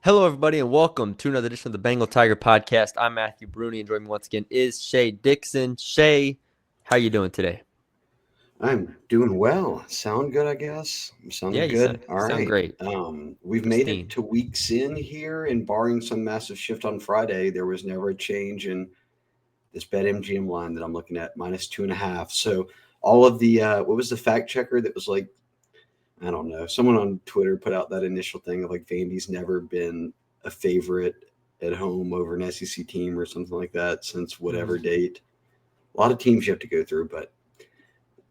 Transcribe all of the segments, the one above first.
Hello, everybody, and welcome to another edition of the Bengal Tiger podcast. I'm Matthew Brune, and joining me once again is Shea Dixon. Shea, how you doing today? I'm doing well. Sound good, I guess. I'm Yeah, sounding you sound good. you All sound right. great, We've made it pristine. to weeks in here, and barring some massive shift on Friday, there was never a change in this BetMGM line that I'm looking at -2.5. So all of the what was the fact checker that was like, I don't know, someone on Twitter put out that initial thing of like Vandy's never been a favorite at home over an SEC team or something like that since Mhm. whatever date. A lot of teams you have to go through, but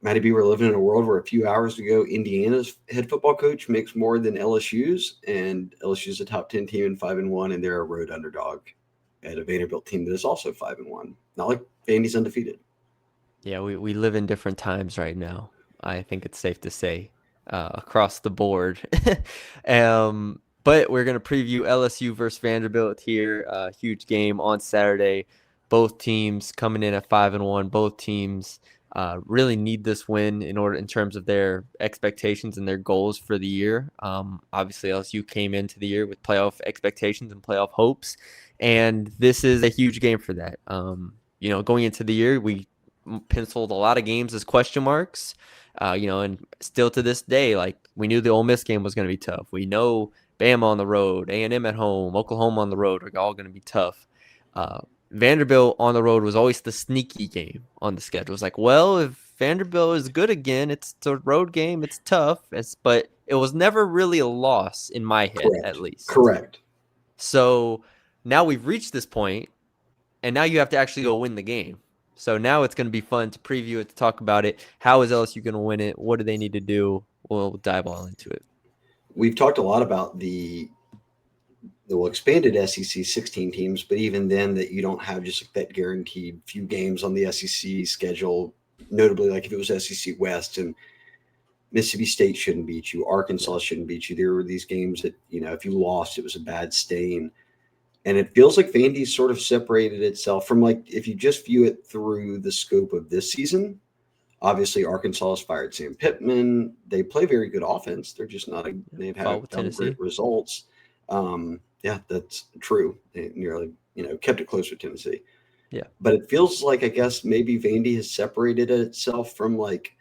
Matty B, we're living in a world where a few hours ago, Indiana's head football coach makes more than LSU's, and LSU's a top 10 team and 5-1, and they're a road underdog at a Vanderbilt team that is also 5-1. Not like Vandy's undefeated. Yeah, we live in different times right now. I think it's safe to say across the board. But we're gonna preview LSU versus Vanderbilt here. Huge game on Saturday. Both teams coming in at 5-1. Both teams really need this win in terms of their expectations and their goals for the year. Obviously, LSU came into the year with playoff expectations and playoff hopes, and this is a huge game for that. Going into the year, we penciled a lot of games as question marks. And still to this day, like we knew the Ole Miss game was going to be tough. We know Bama on the road, A&M at home, Oklahoma on the road are all going to be tough. Uh, Vanderbilt on the road was always the sneaky game on the schedule. It's like, well, if Vanderbilt is good again, it's a road game. It's tough, but it was never really a loss in my head, at Correct. least. Correct. So now we've reached this point, and now you have to actually go win the game. So now it's going to be fun to preview it, to talk about it. How is LSU going to win it? What do they need to do? We'll dive all into it. We've talked a lot about the expanded SEC 16 teams, but even then, that you don't have just like that guaranteed few games on the SEC schedule. Notably, like if it was SEC West and Mississippi State shouldn't beat you. Yeah. Arkansas shouldn't beat you. There were these games that, if you lost, it was a bad stain. And it feels like Vandy sort of separated itself from, like, if you just view it through the scope of this season, obviously Arkansas has fired Sam Pittman. They play very good offense. They're just not, they Fought haven't with found great Tennessee. results. Yeah, that's true. They nearly, kept it close with Tennessee. Yeah. But it feels like, I guess, maybe Vandy has separated itself from, like,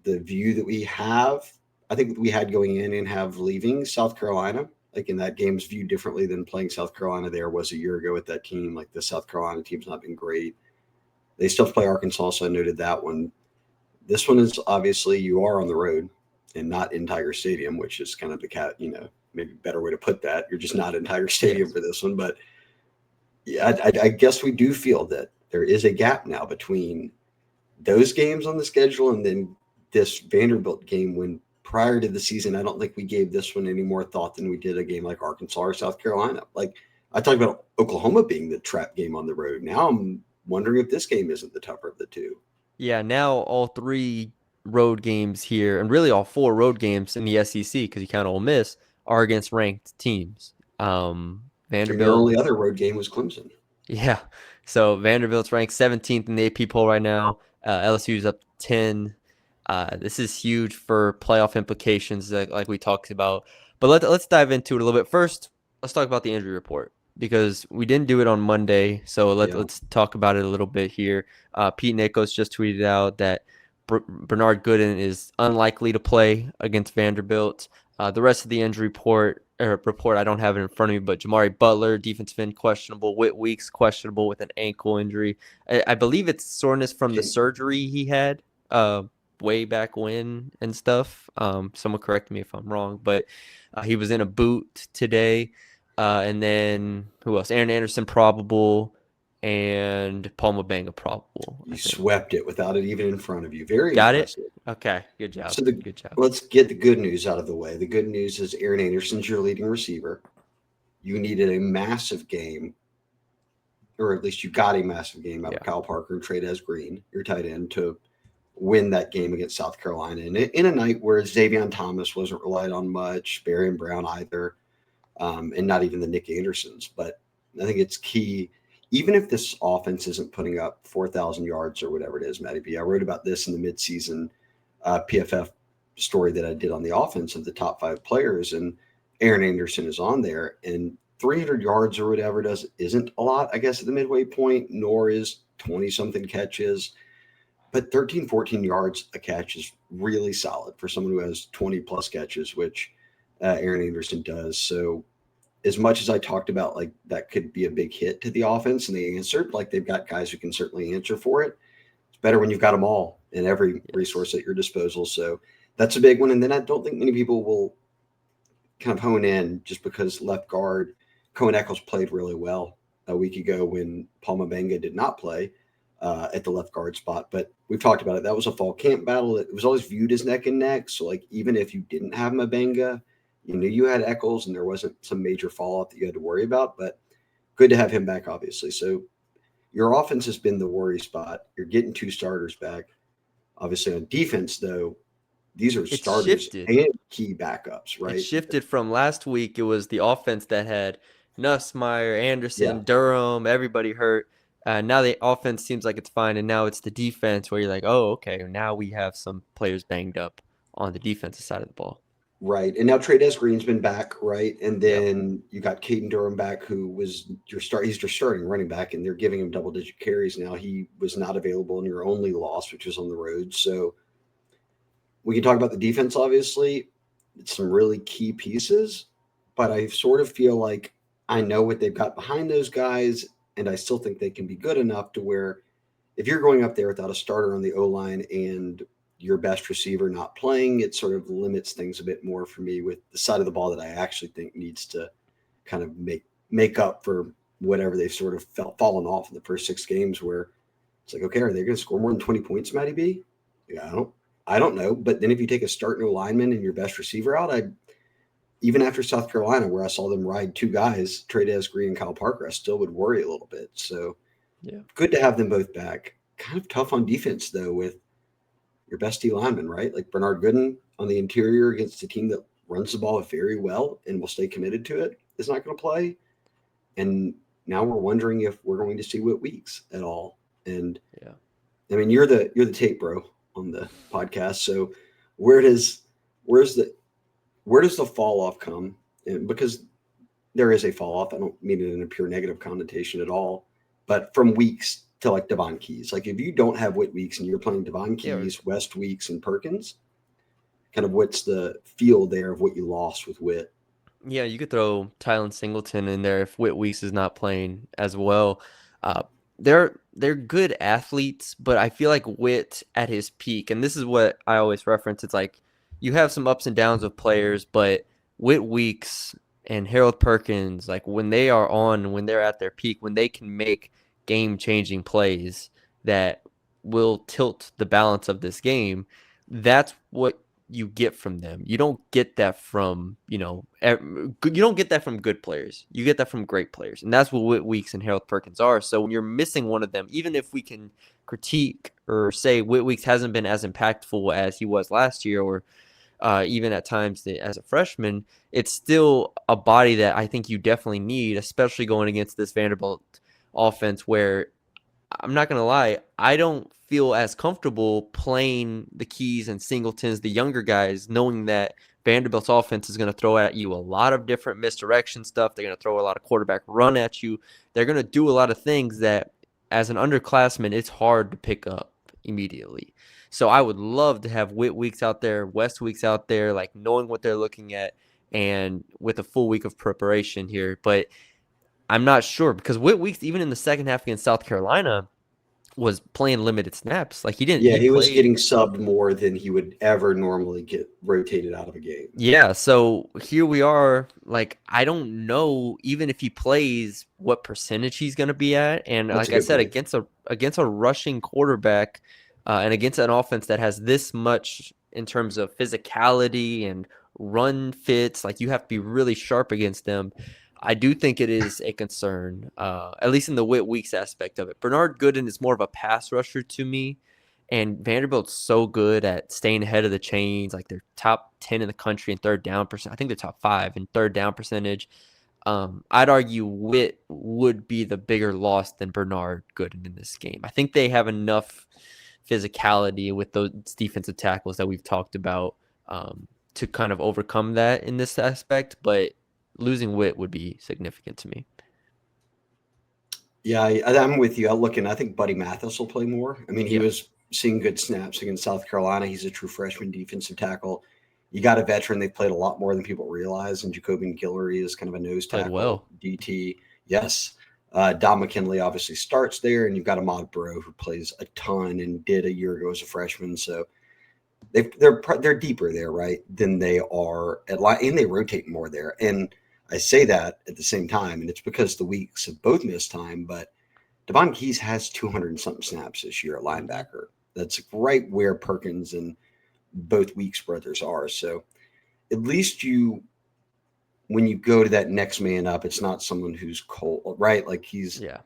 the view that we have, I think we had going in and have leaving South Carolina. Like in that game's viewed differently than playing South Carolina there was a year ago with that team. Like the South Carolina team's not been great. They still have to play Arkansas, so I noted that one. This one is obviously you are on the road and not in Tiger Stadium, which is kind of the maybe better way to put that. You're just not in Tiger Stadium Yes. for this one. But yeah, I guess we do feel that there is a gap now between those games on the schedule and then this Vanderbilt game when prior to the season, I don't think we gave this one any more thought than we did a game like Arkansas or South Carolina. Like I talked about Oklahoma being the trap game on the road. Now I'm wondering if this game isn't the tougher of the two. Yeah. Now all three road games here, and really all four road games in the SEC, because you count Ole Miss, are against ranked teams. And your Vanderbilt. only other road game was Clemson. Yeah. So Vanderbilt's ranked 17th in the AP poll right now. LSU's up 10. This is huge for playoff implications, like we talked about. But let's dive into it a little bit. First, let's talk about the injury report because we didn't do it on Monday. So Yeah. let's talk about it a little bit here. Pete Nichols just tweeted out that Bernard Gooden is unlikely to play against Vanderbilt. The rest of the injury report, I don't have it in front of me, but Jamari Butler, defensive end, questionable. Whit Weeks, questionable with an ankle injury. I believe it's soreness from the Can, surgery he had way back when and stuff. Someone correct me if I'm wrong, but he was in a boot today. And then who else? Aaron Anderson, probable, and Paul Mabanga, probable, I you think. swept it without it even in front of you. Very Got it? impressive. Okay, good job. So Good job. let's get the good news out of the way. The good news is Aaron Anderson's your leading receiver. You needed a massive game, or at least you got a massive game out of Yeah. Kyle Parker and Trey Green, your tight end, to win that game against South Carolina. And in a night where Xavier Thomas wasn't relied on much, Barry and Brown either, and not even the Nick Andersons. But I think it's key, even if this offense isn't putting up 4,000 yards or whatever it is, Matty B. I wrote about this in the midseason PFF story that I did on the offense of the top 5 players. And Aaron Anderson is on there, and 300 yards or whatever isn't a lot, I guess, at the midway point, nor is 20 something catches. But 13, 14 yards a catch is really solid for someone who has 20 plus catches, which Aaron Anderson does. So, as much as I talked about like that could be a big hit to the offense and they answered, like they've got guys who can certainly answer for it. It's better when you've got them all and every Yes. resource at your disposal. So, that's a big one. And then I don't think many people will kind of hone in just because left guard Cohen Eccles played really well a week ago when Paul Mabenga did not play at the left guard spot. But we've talked about it. That was a fall camp battle. It was always viewed as neck and neck. So like even if you didn't have Mabenga, you knew you had Eccles and there wasn't some major fallout that you had to worry about. But good to have him back, obviously. So your offense has been the worry spot. You're getting two starters back. Obviously on defense, though, these are It's starters shifted. and key backups, It right? shifted from last week. It was the offense that had Nussmeier, Yeah. Anderson, Durham, everybody hurt. Now the offense seems like it's fine, and now it's the defense where you're like, oh, okay, now we have some players banged up on the defensive side of the ball. Right. And now Trey Green's been back, right? And Yep. then you got Caden Durham back, who was he's your starting running back, and they're giving him double digit carries now. He was not available in your only loss, which was on the road. So we can talk about the defense, obviously. It's some really key pieces, but I sort of feel like I know what they've got behind those guys, and I still think they can be good enough to where if you're going up there without a starter on the O line and your best receiver not playing, it sort of limits things a bit more for me with the side of the ball that I actually think needs to kind of make up for whatever they've sort of fallen off in the first 6 games. Where it's like, okay, are they going to score more than 20 points, Matty B? Yeah, I don't know. But then if you take a starting lineman and your best receiver out, I even after South Carolina, where I saw them ride two guys, Trey Green and Kyle Parker, I still would worry a little bit. So Yeah. good to have them both back. Kind of tough on defense though with your best D lineman, right? Like Bernard Gooden on the interior against a team that runs the ball very well and will stay committed to it is not going to play. And now we're wondering if we're going to see Whit Weeks at all. And Yeah. I mean, you're the tape bro on the podcast. So where does where's the where does the fall off come? And because there is a fall off, I don't mean it in a pure negative connotation at all, but from Weeks to like Devon Keys. Like if you don't have Whit Weeks and you're playing Devon Yeah. Keys, West Weeks, and Perkins, kind of what's the feel there of what you lost with Whit? Yeah, you could throw Tylen Singleton in there if Whit Weeks is not playing as well. Uh, they're good athletes, but I feel like Whit at his peak, and this is what I always reference. It's like you have some ups and downs of players, but Whit Weeks and Harold Perkins, like when they are on, when they're at their peak, when they can make game-changing plays that will tilt the balance of this game, that's what you get from them. You don't get that from, you don't get that from good players. You get that from great players. And that's what Whit Weeks and Harold Perkins are. So when you're missing one of them, even if we can critique or say Whit Weeks hasn't been as impactful as he was last year or even at times as a freshman, it's still a body that I think you definitely need, especially going against this Vanderbilt offense where I'm not gonna lie, I don't feel as comfortable playing the Keys and Singletons, the younger guys, knowing that Vanderbilt's offense is gonna throw at you a lot of different misdirection stuff. They're gonna throw a lot of quarterback run at you. They're gonna do a lot of things that, as an underclassman, it's hard to pick up immediately. So I would love to have Whit Weeks out there, West Weeks out there, like knowing what they're looking at, and with a full week of preparation here. But I'm not sure because Whit Weeks, even in the second half against South Carolina, was playing limited snaps. Like Yeah, he he was played. getting subbed more than he would ever normally get rotated out of a game. Yeah, so here we are. Like I don't know even if he plays what percentage he's going to be at, and That's a like I good said, point. against a rushing quarterback, and against an offense that has this much in terms of physicality and run fits, like you have to be really sharp against them. I do think it is a concern, at least in the Whit Weeks aspect of it. Bernard Gooden is more of a pass rusher to me, and Vanderbilt's so good at staying ahead of the chains. Like they're top 10 in the country in third down percent. I think they're top 5 in third down percentage. I'd argue Whit would be the bigger loss than Bernard Gooden in this game. I think they have enough physicality with those defensive tackles that we've talked about. to kind of overcome that in this aspect, but losing Witt would be significant to me. Yeah, I'm with you. I think Buddy Mathis will play more. I mean, he Yeah, was seeing good snaps against South Carolina. He's a true freshman defensive tackle. You got a veteran. They've played a lot more than people realize. And Jacobian Guillory is kind of a nose played tackle, well. DT. Yes. Don McKinley obviously starts there. And you've got Ahmad Bro, who plays a ton and did a year ago as a freshman. So they're deeper there, right, than they are at line, and they rotate more there. And I say that at the same time, and it's because the weeks have both missed time, but Devon Keys has 200 and something snaps this year at linebacker. That's right where Perkins and both Weeks brothers are. So at least when you go to that next man up, it's not someone who's cold, right? Like he's Yeah.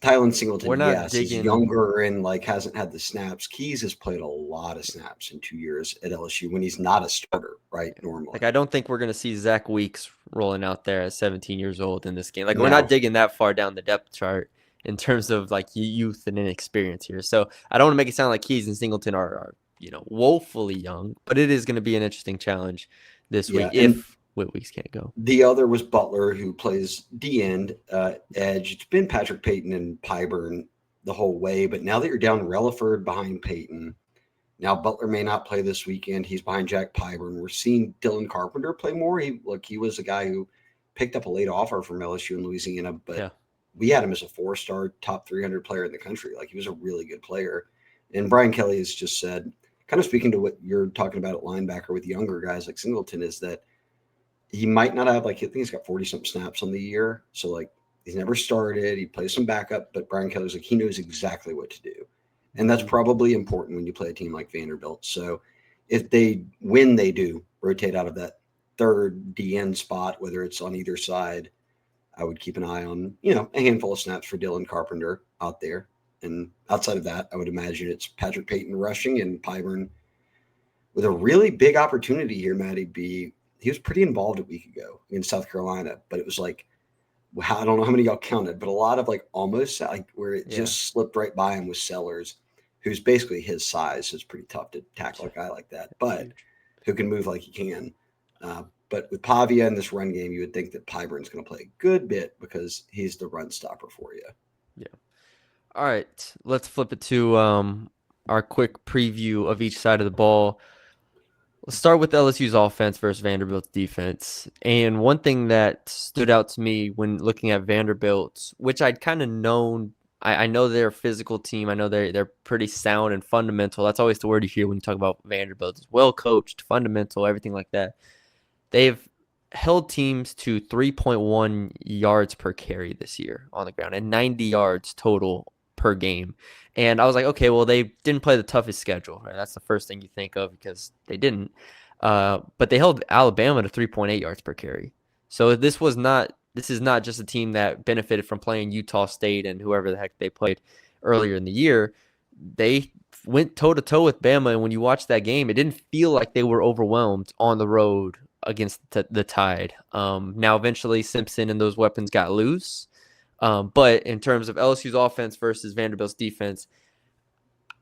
Tylen Singleton, We're not yes, is digging. younger and like hasn't had the snaps. Keys has played a lot of snaps in 2 years at LSU when he's not a starter, right? Like, Normally. I don't think we're going to see Zach Weeks rolling out there at 17 years old in this game. Like, we're not No. digging that far down the depth chart in terms of like youth and inexperience here. So I don't want to make it sound like Keys and Singleton are woefully young, but it is going to be an interesting challenge this week Yeah. And if Whit Weeks can't go. the other was Butler, who plays D end edge. It's been Patrick Payton and Pyburn the whole way, but now that you're down Relaford behind Payton, now Butler may not play this weekend. He's behind Jack Pyburn. We're seeing Dylan Carpenter play more. He was a guy who picked up a late offer from LSU in Louisiana, but Yeah. we had him as a 4-star top 300 player in the country. Like he was a really good player. And Brian Kelly has just said, kind of speaking to what you're talking about at linebacker with younger guys like Singleton, is that he might not have, like, I think he's got 40 something snaps on the year. So like he's never started. He plays some backup, but Brian Kelly's like, he knows exactly what to do. And that's probably important when you play a team like Vanderbilt. So if they do rotate out of that third DN spot, whether it's on either side, I would keep an eye on, a handful of snaps for Dylan Carpenter out there. And outside of that, I would imagine it's Patrick Payton rushing and Pyburn with a really big opportunity here, Matty B. He was pretty involved a week ago in South Carolina, but it was like, I don't know how many y'all counted, but a lot of like almost like where it just slipped right by him with Sellers, who's basically his size. So it's pretty tough to tackle a guy like that, but who can move like he can. But with Pavia in this run game, you would think that Pyburn's going to play a good bit because he's the run stopper for you. Yeah. All right. Let's flip it to our quick preview of each side of the ball. Let's start with LSU's offense versus Vanderbilt's defense. And one thing that stood out to me when looking at Vanderbilt, which I'd kind of known, I know they're a physical team. I know they're pretty sound and fundamental. That's always the word you hear when you talk about Vanderbilt. It's well coached, fundamental, everything like that. They've held teams to 3.1 yards per carry this year on the ground and 90 yards total per game. And I was like, okay, well, they didn't play the toughest schedule, right? That's the first thing you think of because they didn't. But they held Alabama to 3.8 yards per carry. So this is not just a team that benefited from playing Utah State and whoever the heck they played earlier in the year. They went toe-to-toe with Bama, and when you watch that game, it didn't feel like they were overwhelmed on the road against the Tide. Now, eventually, Simpson and those weapons got loose. But in terms of LSU's offense versus Vanderbilt's defense,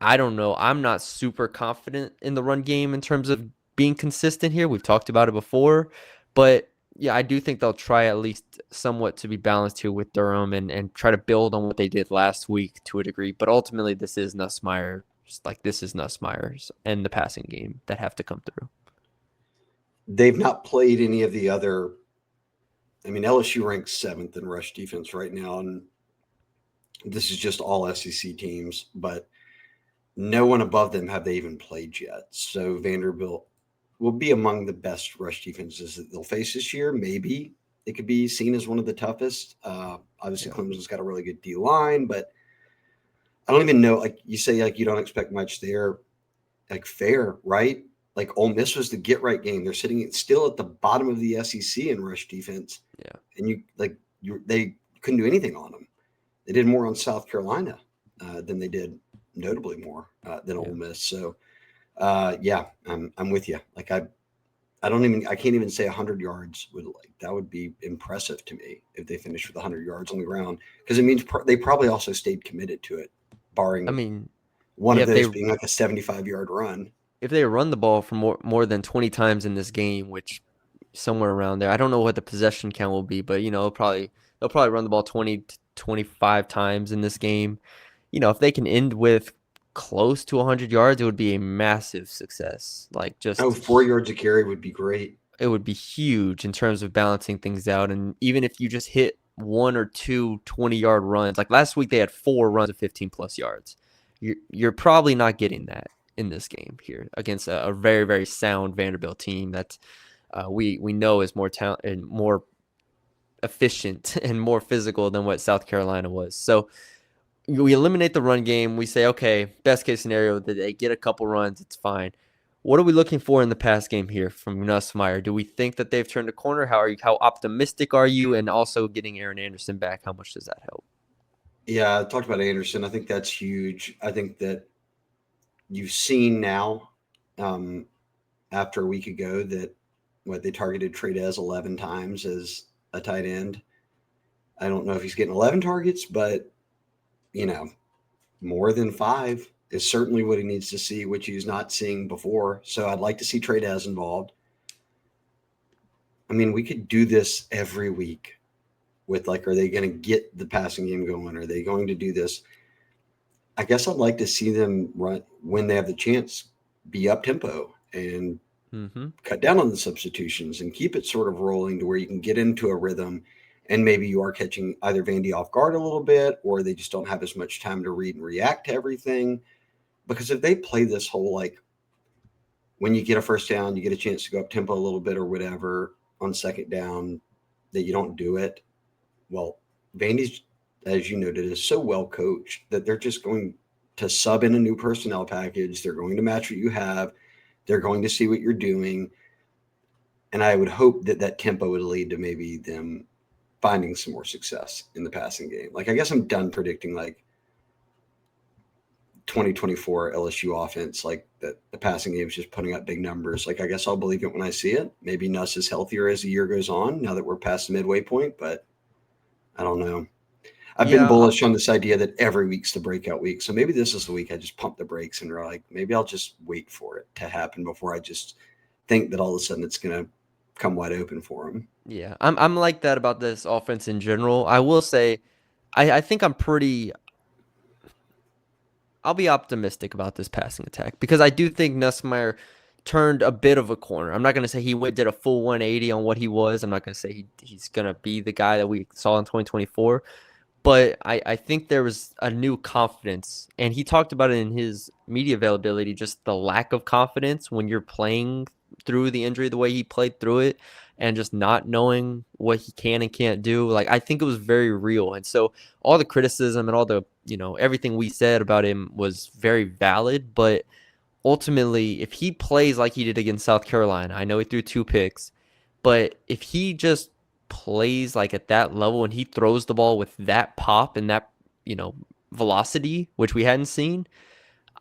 I don't know. I'm not super confident in the run game in terms of being consistent here. We've talked about it before. But, yeah, I do think they'll try at least somewhat to be balanced here with Durham and try to build on what they did last week to a degree. But ultimately, this is Nussmeier. This is Nussmeier's and the passing game that have to come through. They've not played any of the other. I mean, LSU ranks 7th in rush defense right now, and this is just all SEC teams, but no one above them have they even played yet. So Vanderbilt will be among the best rush defenses that they'll face this year. Maybe it could be seen as one of the toughest. Obviously, Clemson's got a really good D line, but I don't even know. Like you say, like you don't expect much there. Like fair, right? Like Ole Miss was the get right game. They're sitting still at the bottom of the SEC in rush defense. Yeah, and they couldn't do anything on them. They did more on South Carolina than they did, notably more than Ole Miss. So, I'm with you. Like I can't even say 100 yards that would be impressive to me if they finished with 100 yards on the ground, because it means they probably also stayed committed to it, barring I mean, one yeah, of those being like a 75-yard run. if they run the ball for more than 20 times in this game, which somewhere around there, I don't know what the possession count will be, but they'll probably run the ball 20 to 25 times in this game. If they can end with close to 100 yards, it would be a massive success. Like Oh, just 4 yards a carry would be great. it would be huge in terms of balancing things out. And even if you just hit one or two 20-yard runs, like last week they had 4 runs of 15 plus yards. You're probably not getting that in this game here against a very, very sound Vanderbilt team that we know is more talent and more efficient and more physical than what South Carolina was. So we eliminate the run game. We say, okay, best case scenario that they get a couple runs, it's fine. What are we looking for in the pass game here from Nussmeier? Do we think that they've turned a corner? How optimistic are you? And also getting Aaron Anderson back, how much does that help? Yeah, I talked about Anderson. I think that's huge. I think that you've seen now, um, after a week ago, that what they targeted Tradez 11 times as a tight end. I don't know if he's getting 11 targets, but you know, more than 5 is certainly what he needs to see, which he's not seeing before. So I'd like to see Tradez involved. I mean, we could do this every week with like, are they going to get the passing game going? Are they going to do this? I guess I'd like to see them run when they have the chance, be up tempo and Mm-hmm. cut down on the substitutions and keep it sort of rolling to where you can get into a rhythm. And maybe you are catching either Vandy off guard a little bit, or they just don't have as much time to read and react to everything. Because if they play this whole like, when you get a first down, you get a chance to go up tempo a little bit or whatever on second down, that you don't do it. Well, Vandy's, as you noted, is so well coached that they're just going to sub in a new personnel package. They're going to match what you have. They're going to see what you're doing. And I would hope that that tempo would lead to maybe them finding some more success in the passing game. Like, I guess I'm done predicting like 2024 LSU offense, like that the passing game is just putting up big numbers. Like, I guess I'll believe it when I see it. Maybe Nuss is healthier as the year goes on now that we're past the midway point, but I don't know. I've been Yeah, bullish on this idea that every week's the breakout week. So maybe this is the week I just pump the brakes and are like, maybe I'll just wait for it to happen before I just think that all of a sudden it's going to come wide open for him. yeah. I'm like that about this offense in general. I will say, I think I'll be optimistic about this passing attack because I do think Nussmeier turned a bit of a corner. I'm not going to say he did a full 180 on what he was. I'm not going to say he's going to be the guy that we saw in 2024. But I think there was a new confidence, and he talked about it in his media availability, just the lack of confidence when you're playing through the injury the way he played through it and just not knowing what he can and can't do. Like, I think it was very real. And so all the criticism and all the, everything we said about him was very valid. But ultimately, if he plays like he did against South Carolina, I know he threw 2 picks, but if he just plays like at that level and he throws the ball with that pop and that, velocity, which we hadn't seen,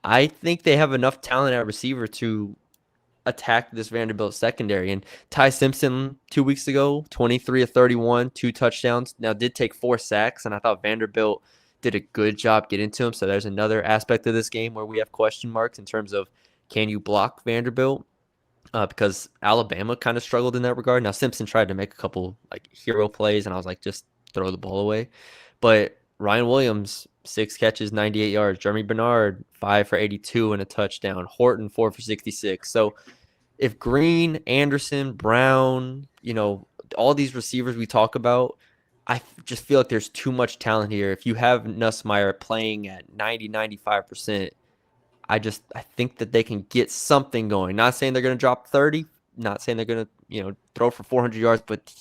I think they have enough talent at receiver to attack this Vanderbilt secondary. And Ty Simpson 2 weeks ago, 23 of 31, 2 touchdowns. Now did take 4 sacks, and I thought Vanderbilt did a good job getting to him. So there's another aspect of this game where we have question marks in terms of can you block Vanderbilt? Because Alabama kind of struggled in that regard. Now Simpson tried to make a couple like hero plays, and I was like, just throw the ball away. But Ryan Williams, 6 catches, 98 yards. Jeremy Bernard, 5 for 82 and a touchdown. Horton, 4 for 66. So if Green, Anderson, Brown, all these receivers we talk about, I just feel like there's too much talent here. If you have Nussmeier playing at 90-95%, I think that they can get something going. Not saying they're going to drop 30, not saying they're going to, throw for 400 yards, but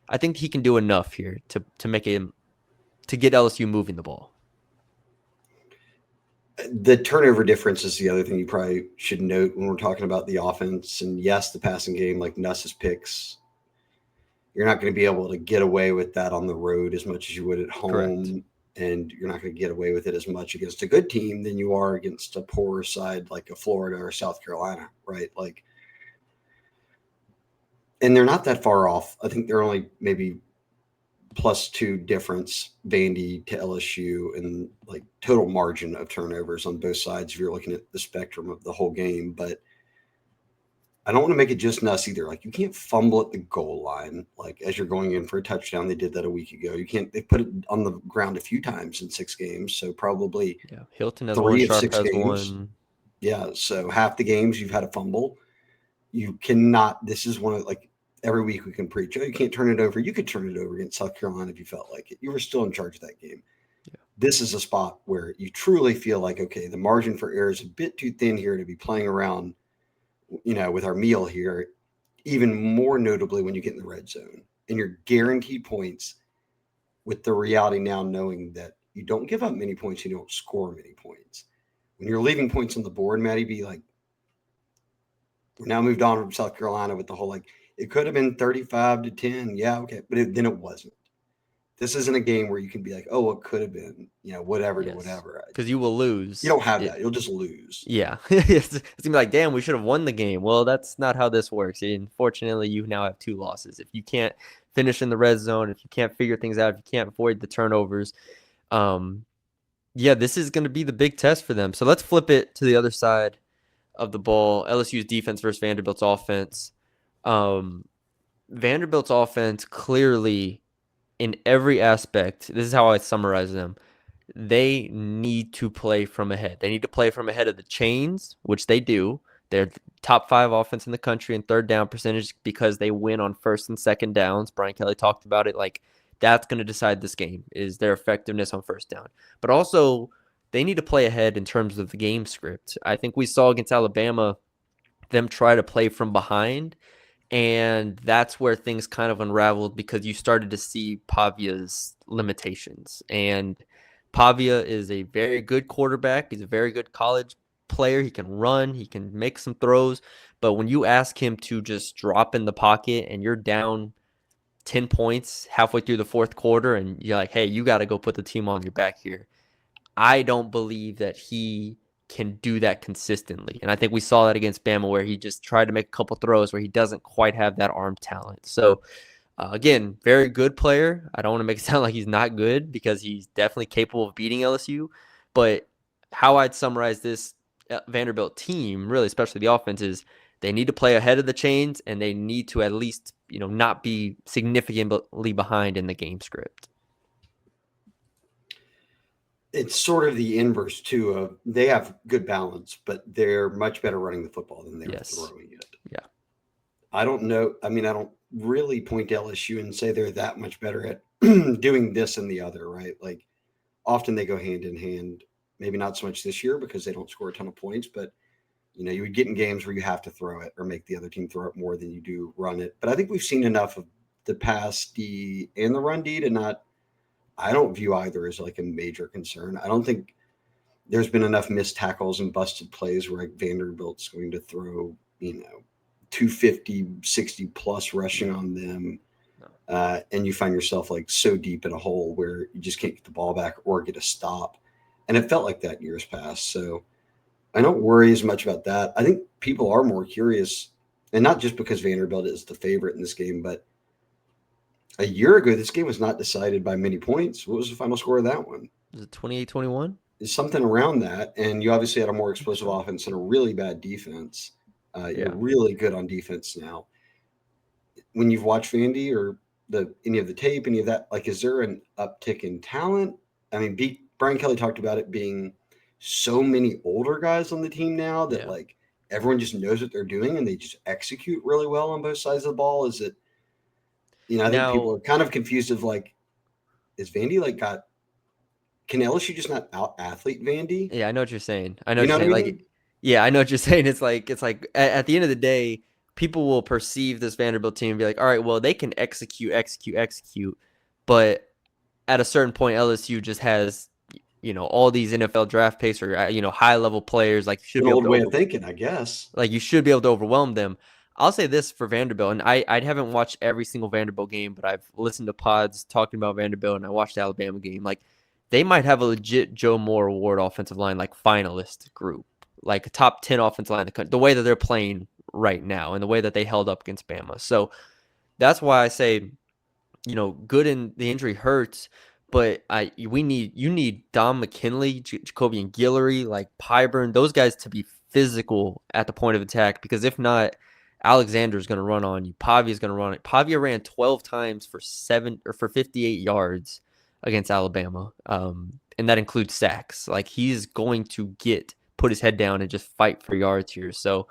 I think he can do enough here to make him to get LSU moving the ball. The turnover difference is the other thing you probably should note when we're talking about the offense. And yes, the passing game, like Nuss's picks, you're not going to be able to get away with that on the road as much as you would at home. Correct. And you're not going to get away with it as much against a good team than you are against a poorer side like a Florida or South Carolina, right? Like, and they're not that far off. I think they're only maybe +2 difference, Vandy to LSU, and like total margin of turnovers on both sides if you're looking at the spectrum of the whole game. But I don't want to make it just nuts either. Like, you can't fumble at the goal line, like as you're going in for a touchdown. They did that a week ago. You can't. They put it on the ground a few times in 6 games, so probably Yeah, Hilton has one, 3 of Sharp 6 has games. one. Yeah, so half the games you've had a fumble. You cannot. This is one of, like, every week we can preach, oh, you can't turn it over. You could turn it over against South Carolina if you felt like it. You were still in charge of that game. Yeah. This is a spot where you truly feel like, okay, the margin for error is a bit too thin here to be playing around, with our meal here. Even more notably when you get in the red zone and you're guaranteed points, with the reality now knowing that you don't give up many points, you don't score many points. When you're leaving points on the board, Maddie B, like, we're now moved on from South Carolina with the whole, like, it could have been 35-10. Yeah, okay. But then it wasn't. This isn't a game where you can be like, oh, it could have been, whatever to Yes, whatever. because you will You lose. don't have that. You'll just lose. Yeah, it's gonna be like, damn, we should have won the game. Well, that's not how this works. Unfortunately, you now have 2 losses. If you can't finish in the red zone, if you can't figure things out, if you can't avoid the turnovers, yeah, this is going to be the big test for them. So let's flip it to the other side of the ball. LSU's defense versus Vanderbilt's offense. Vanderbilt's offense clearly, in every aspect, this is how I summarize them. They need to play from ahead. They need to play from ahead of the chains, which they do. They're top 5 offense in the country in third down percentage because they win on first and second downs. Brian Kelly talked about it. Like, that's going to decide this game, is their effectiveness on first down. But also, they need to play ahead in terms of the game script. I think we saw against Alabama them try to play from behind, and that's where things kind of unraveled because you started to see Pavia's limitations. And Pavia is a very good quarterback. He's a very good college player. He can run. He can make some throws. But when you ask him to just drop in the pocket and you're down 10 points halfway through the fourth quarter and you're like, hey, you got to go put the team on your back here, I don't believe that he can do that consistently. And I think we saw that against Bama where he just tried to make a couple throws where he doesn't quite have that arm talent. So, again, very good player. I don't want to make it sound like he's not good because he's definitely capable of beating LSU. But how I'd summarize this Vanderbilt team, really, especially the offense, is they need to play ahead of the chains and they need to at least, not be significantly behind in the game script. It's sort of the inverse too of, they have good balance, but they're much better running the football than they are throwing it. Yeah. I don't know. I mean, I don't really point to LSU and say they're that much better at doing this and the other, right? Like, often they go hand in hand. Maybe not so much this year because they don't score a ton of points, but you would get in games where you have to throw it or make the other team throw it more than you do run it. But I think we've seen enough of the pass D and the run D to not. I don't view either as like a major concern. I don't think there's been enough missed tackles and busted plays where, like, Vanderbilt's going to throw, 250, 60 plus rushing on them. And you find yourself like so deep in a hole where you just can't get the ball back or get a stop. And it felt like that in years past. So I don't worry as much about that. I think people are more curious, and not just because Vanderbilt is the favorite in this game, but a year ago, this game was not decided by many points. What was the final score of that one? Was it 28-21? It's something around that. And you obviously had a more explosive offense and a really bad defense. You're really good on defense now. When you've watched Vandy or any of the tape, any of that, like, is there an uptick in talent? I mean, Brian Kelly talked about it being so many older guys on the team now that like everyone just knows what they're doing and they just execute really well on both sides of the ball. Is it, I think people are kind of confused of like, is Vandy can LSU just not out athlete Vandy? Yeah, I know what you're saying. I know what you're what I saying. mean? Like, yeah, I know what you're saying. It's like at the end of the day, people will perceive this Vanderbilt team and be like, all right, well, they can execute, but at a certain point, LSU just has, all these NFL draft picks or high level players. Like, you should be able to way of thinking, I guess. Like, you should be able to overwhelm them. I'll say this for Vanderbilt, and I haven't watched every single Vanderbilt game, but I've listened to pods talking about Vanderbilt, and I watched the Alabama game. Like, they might have a legit Joe Moore Award offensive line, like, finalist group, like a top 10 offensive line in the country, the way that they're playing right now and the way that they held up against Bama. So that's why I say good and the injury hurts, but you need Dom McKinley, Jacoby and Guillory, like Pyburn, those guys to be physical at the point of attack, because if not, Alexander's going to run on you. Pavia's going to run it. Pavia ran 12 times for 58 yards against Alabama, and that includes sacks. Like, he's going to put his head down and just fight for yards here. So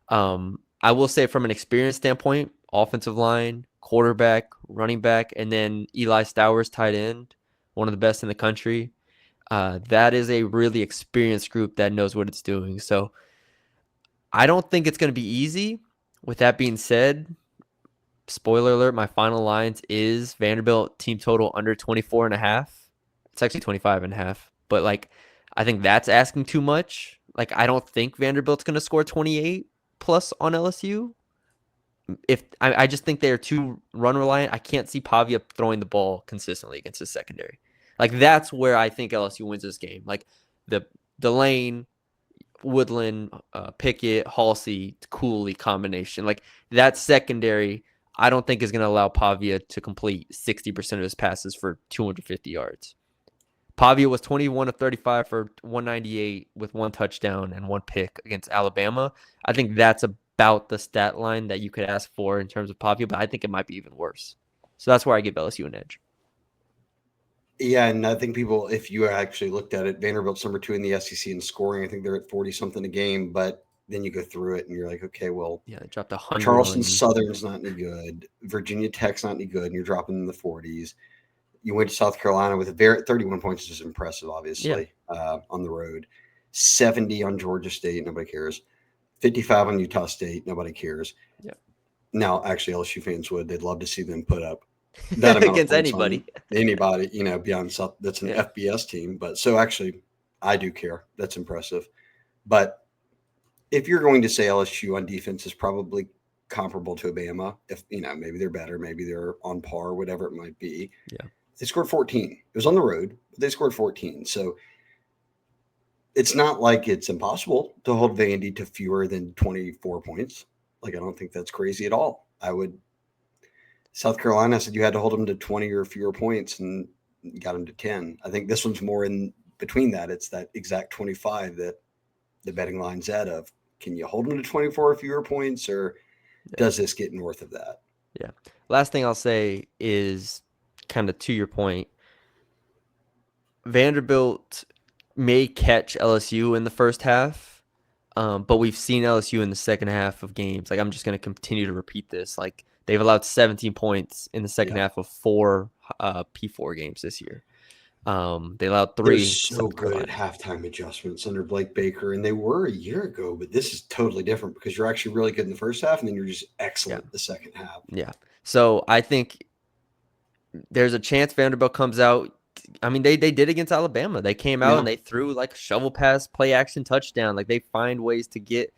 I will say, from an experience standpoint, offensive line, quarterback, running back, and then Eli Stowers, tight end, one of the best in the country. That is a really experienced group that knows what it's doing. So I don't think it's going to be easy. With that being said, spoiler alert, my final lines is Vanderbilt team total under 24.5. It's actually 25.5. But, like, I think that's asking too much. Like, I don't think Vanderbilt's going to score 28 plus on LSU. I just think they're too run reliant. I can't see Pavia throwing the ball consistently against his secondary. Like, that's where I think LSU wins this game. Like, the Lane, Woodland, Pickett, Halsey, Cooley combination. Like, that secondary, I don't think is going to allow Pavia to complete 60% of his passes for 250 yards. Pavia was 21 of 35 for 198 with one touchdown and one pick against Alabama. I think that's about the stat line that you could ask for in terms of Pavia, but I think it might be even worse. So that's where I give LSU an edge. Yeah, and I think people, if you actually looked at it, Vanderbilt's number 2 in the SEC in scoring. I think they're at 40-something a game, but then you go through it and you're like, okay, well, yeah, they dropped 100 Charleston on Southern's not any good. Virginia Tech's not any good, and you're dropping in the 40s. You went to South Carolina with 31 points is impressive, obviously, on the road. 70 on Georgia State, nobody cares. 55 on Utah State, nobody cares. Yeah. Now, actually, LSU fans would. They'd love to see them put up that amount against of points anybody. on anybody, beyond South. That's an FBS team. But so actually, I do care. That's impressive. But if you're going to say LSU on defense is probably comparable to Alabama, if maybe they're better, maybe they're on par, whatever it might be. Yeah. They scored 14. It was on the road, but they scored 14. So it's not like it's impossible to hold Vandy to fewer than 24 points. Like, I don't think that's crazy at all. South Carolina said you had to hold them to 20 or fewer points, and you got them to 10. I think this one's more in between that. It's that exact 25 that the betting line's at of, can you hold them to 24 or fewer points, or does this get north of that? Yeah. Last thing I'll say is, kind of to your point, Vanderbilt may catch LSU in the first half, but we've seen LSU in the second half of games. Like, I'm just going to continue to repeat this. Like, they've allowed 17 points in the second half of 4 P4 games this year. They allowed 3. They're so good at halftime adjustments under Blake Baker, and they were a year ago, but this is totally different because you're actually really good in the first half, and then you're just excellent the second half. Yeah. So I think there's a chance Vanderbilt comes out. I mean, they did against Alabama. They came out and they threw like shovel pass, play action touchdown. Like, they find ways to get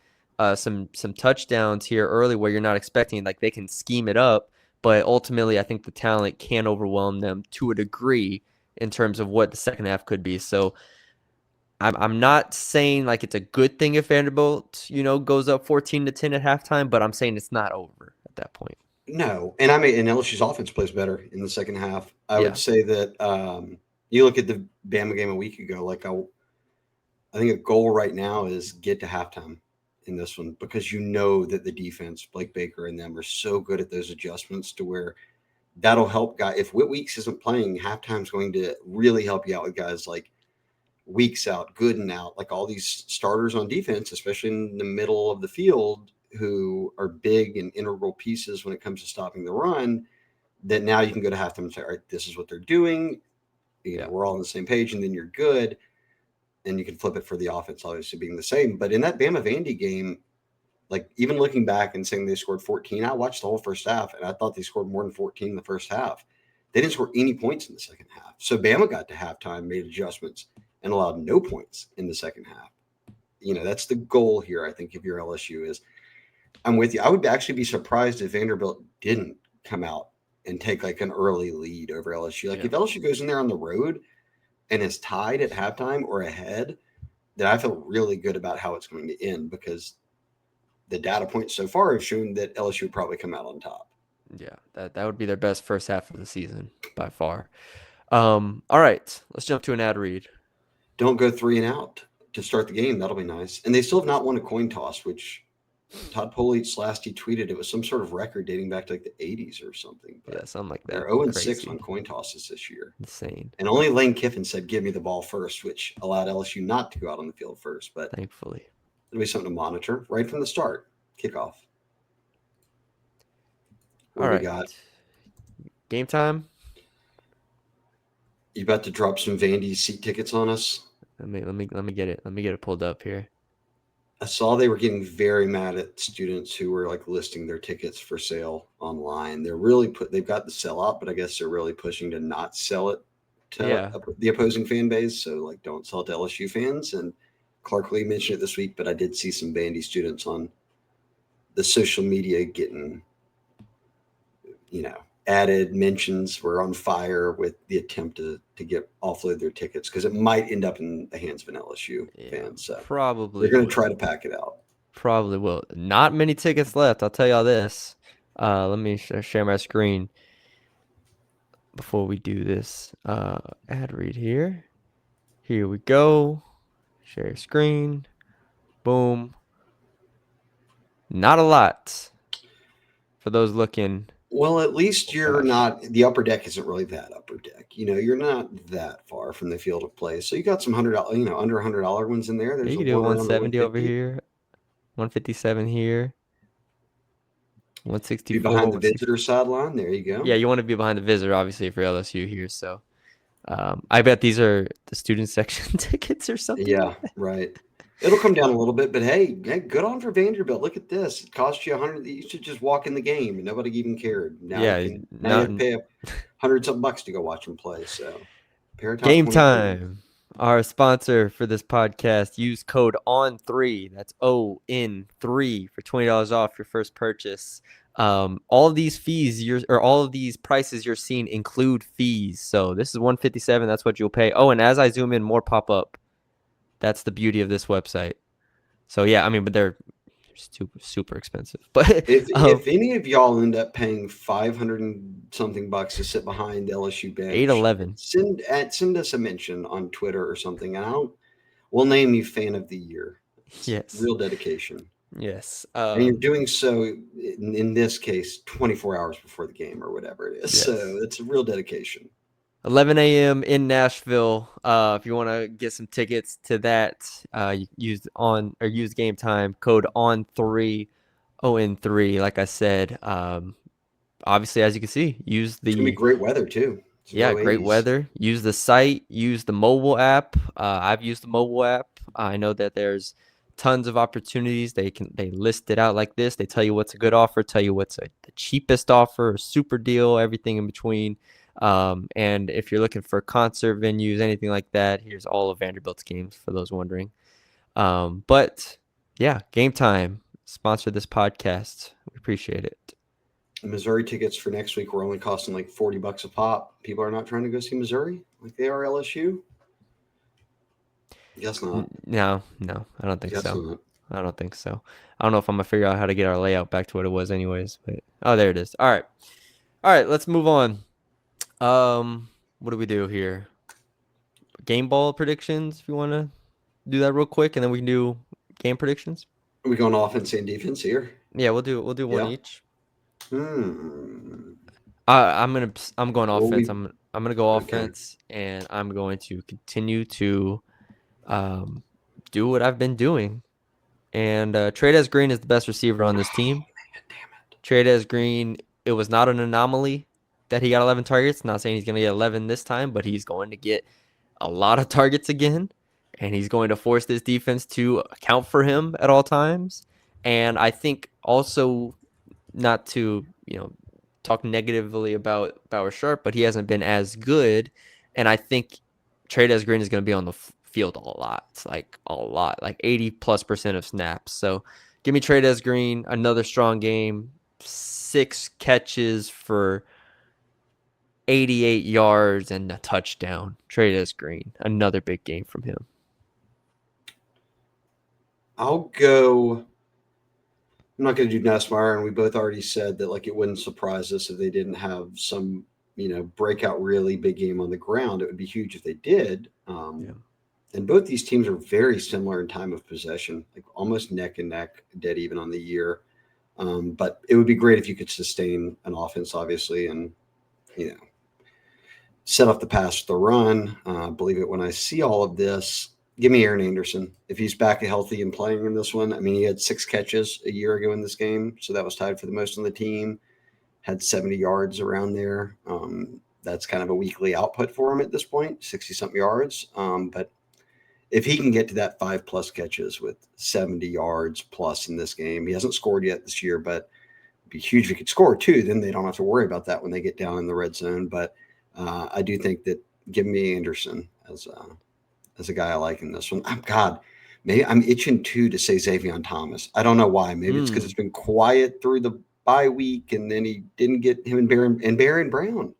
some touchdowns here early where you're not expecting. Like, they can scheme it up, but ultimately I think the talent can overwhelm them to a degree in terms of what the second half could be. So I'm not saying like it's a good thing if Vanderbilt, goes up 14-10 at halftime, but I'm saying it's not over at that point. No, and LSU's offense plays better in the second half. I would say that you look at the Bama game a week ago. Like, I think a goal right now is get to halftime in this one, because that the defense, Blake Baker and them, are so good at those adjustments to where that'll help guys. If Whit Weeks isn't playing, halftime's going to really help you out with guys like Weeks out, Gooden out, like all these starters on defense, especially in the middle of the field, who are big and integral pieces when it comes to stopping the run, that now you can go to halftime and say, all right, this is what they're doing. We're all on the same page, and then you're good. And you can flip it for the offense, obviously being the same. But in that Bama Vandy game, like, even looking back and saying they scored 14, I watched the whole first half, and I thought they scored more than 14 in the first half. They didn't score any points in the second half. So Bama got to halftime, made adjustments, and allowed no points in the second half. That's the goal here, I think, if you're LSU is, I'm with you. I would actually be surprised if Vanderbilt didn't come out and take like an early lead over LSU. Like, if LSU goes in there on the road and is tied at halftime or ahead, then I feel really good about how it's going to end, because the data points so far have shown that LSU would probably come out on top. Yeah, that would be their best first half of the season by far. All right, let's jump to an ad read. Don't go 3-and-out to start the game. That'll be nice. And they still have not won a coin toss, which Todd Politz last he tweeted it was some sort of record dating back to like the 80s or something. Yeah, But something like they're that. 0-6 on Crazy, coin tosses this year. insane. And only Lane Kiffin said, "Give me the ball first," which allowed LSU not to go out on the field first. But Thankfully. it'll be something to monitor right from the start. Kickoff. What All do we right, got? game time. You about to drop some Vandy seat tickets on us? Let me get it. Let me get it pulled up here. I saw they were getting very mad at students who were like listing their tickets for sale online. They've got the sellout, but I guess they're really pushing to not sell it to Yeah, the opposing fan base. So like, don't sell it to LSU fans. And Clark Lee mentioned it this week, but I did see some Vandy students on the social media getting, added mentions were on fire with the attempt to get offload their tickets because it might end up in the hands of an LSU yeah, fan. So they're probably going to try will. to pack it out. Probably will. Not many tickets left. I'll tell y'all this. Let me share my screen before we do this ad read here. Here we go. Share screen. Boom. Not a lot for those looking. Well, at least Oh you're gosh. not, the upper deck isn't really that upper deck. You're not that far from the field of play. So you got some $100, under $100 ones in there. Yeah, There's you a can do one around the 170 over 150. here, 157 here, Be 164, behind the 160. visitor sideline. There you go. Yeah, you want to be behind the visitor, obviously, if you're LSU here. So I bet these are the student section tickets or something Yeah, like that. right. It'll come down a little bit, but hey, good on for Vanderbilt. Look at this. It cost you 100. You should just walk in the game and nobody even cared. Now Yeah, you not have to pay 100 something bucks to go watch them play. So Paratop game 2030. time. Our sponsor for this podcast, use code ON3. That's ON3 for $20 off your first purchase. All of these fees all of these prices you're seeing include fees. So this is 157. That's what you'll pay. Oh, and as I zoom in, more pop up. That's the beauty of this website. So yeah, I mean, but they're super expensive. But If any of y'all end up paying 500 and something bucks to sit behind LSU bench, 811. send us a mention on Twitter or something, and we'll name you fan of the year. It's Yes. real dedication. Yes. And you're doing so in this case 24 hours before the game or whatever it is. So Yes. it's a real dedication. 11 a.m. in Nashville. If you want to get some tickets to that, you use game time code ON3 ON3. Like I said, obviously as you can see, use It's gonna be the great weather too. It's yeah low great 80s. weather. Use the site. Use the mobile app. I've used the mobile app. I know that there's tons of opportunities. They list it out like this. They tell you what's a good offer, tell you what's the cheapest offer, a super deal, everything in between. And if you're looking for concert venues, anything like that, here's all of Vanderbilt's games for those wondering. But yeah, game time. Sponsor this podcast. We appreciate it. Missouri tickets for next week were only costing like 40 bucks a pop. People are not trying to go see Missouri like they are LSU. Guess not. No, I don't think Guess so. not. I don't think so. I don't know if I'm gonna figure out how to get our layout back to what it was anyways, but oh, there it is. All right. All right, let's move on. What do we do here? Game ball predictions if you want to do that real quick and then we can do game predictions. Are we going offense and defense here? Yeah, we'll do one Yeah. each. Hmm. I'm going Well, offense. I'm gonna go okay. offense, and I'm going to continue to um, do what I've been doing. And Trades Green is the best receiver on this team. Damn Trades Green, it was not an anomaly that he got 11 targets. Not saying he's going to get 11 this time, but he's going to get a lot of targets again, and he's going to force this defense to account for him at all times. And I think also not to talk negatively about Bauer Sharp, but he hasn't been as good. And I think Trades Green is going to be on the field a lot. It's like a lot, like 80+% of snaps. So give me Trades Green, another strong game, 6 catches for 88 yards and a touchdown. Trades Green, another big game from him. I'll go I'm not going to do Nussmeier, and we both already said that like it wouldn't surprise us if they didn't have some breakout really big game on the ground. It would be huge if they did. Yeah. And both these teams are very similar in time of possession, like almost neck and neck, dead even on the year. But it would be great if you could sustain an offense, obviously, and you know set off the pass with the run. Believe it when I see all of this. Give me Aaron Anderson if he's back healthy and playing in this one. I mean, he had 6 catches a year ago in this game, so that was tied for the most on the team. Had 70 yards around there. That's kind of a weekly output for him at this point, 60 something yards. But if he can get to that 5+ catches with 70 yards plus in this game, he hasn't scored yet this year, but it'd be huge if he could score too. Then they don't have to worry about that when they get down in the red zone. But I do think that give me Anderson as a guy I like in this one. Oh, God, maybe I'm itching too to say Xavier Thomas. I don't know why. Maybe it's because it's been quiet through the bye week, and then he didn't get him and Baron Brown.